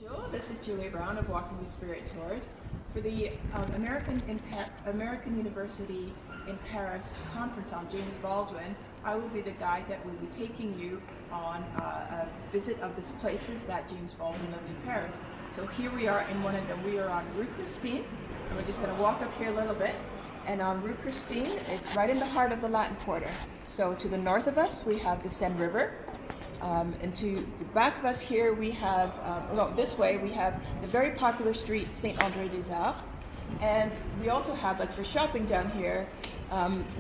Bonjour, this is Julia Browne of Walking the Spirit Tours. For the American University in Paris conference on James Baldwin, I will be the guide that will be taking you on a visit of the places that James Baldwin lived in Paris. So here we are in one of them. We are on Rue Christine, and we're just going to walk up here a little bit. And on Rue Christine, it's right in the heart of the Latin Quarter. So to the north of us, we have the Seine River. And to the back of us here, we have, this way, we have the very popular street, Saint-André-des-Arts. And we also have, like for shopping down here,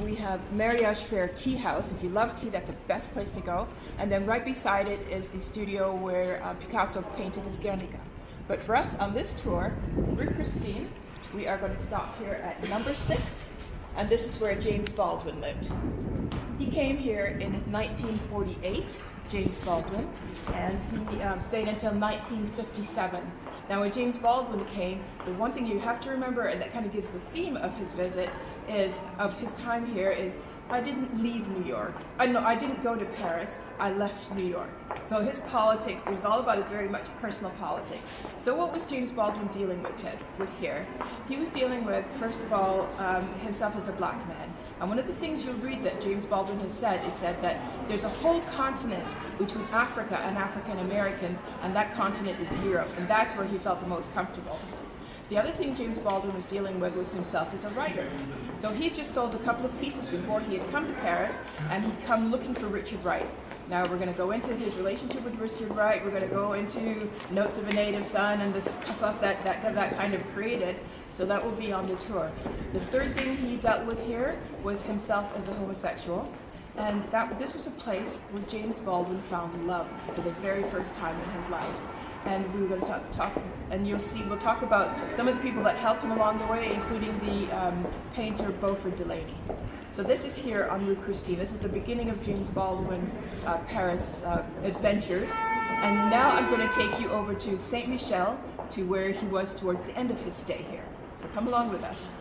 we have Mariage Fair Tea House. If you love tea, that's the best place to go. And then right beside it is the studio where Picasso painted his Guernica. But for us on this tour, Rue Christine, we are going to stop here at number 6. And this is where James Baldwin lived. He came here in 1948. James Baldwin, and he stayed until 1957. Now when James Baldwin came, the one thing you have to remember, and that kind of gives the theme of his visit, of his time here, is I didn't leave New York. I didn't go to Paris, I left New York. So his politics, it was all about his very much personal politics. So what was James Baldwin dealing with here? He was dealing with, first of all, himself as a black man. And one of the things you'll read that James Baldwin has said is that there's a whole continent between Africa and African Americans, and that continent is Europe, and that's where he felt the most comfortable. The other thing James Baldwin was dealing with was himself as a writer. So he had just sold a couple of pieces before he had come to Paris, and he'd come looking for Richard Wright. Now we're going to go into his relationship with Richard Wright, we're going to go into Notes of a Native Son and the stuff that kind of created, so that will be on the tour. The third thing he dealt with here was himself as a homosexual, and this was a place where James Baldwin found love for the very first time in his life. And we were going to talk, and you'll see, we'll talk about some of the people that helped him along the way, including the painter Beaufort Delaney. So this is here on Rue Christine. This is the beginning of James Baldwin's Paris adventures. And now I'm going to take you over to Saint Michel, to where he was towards the end of his stay here. So come along with us.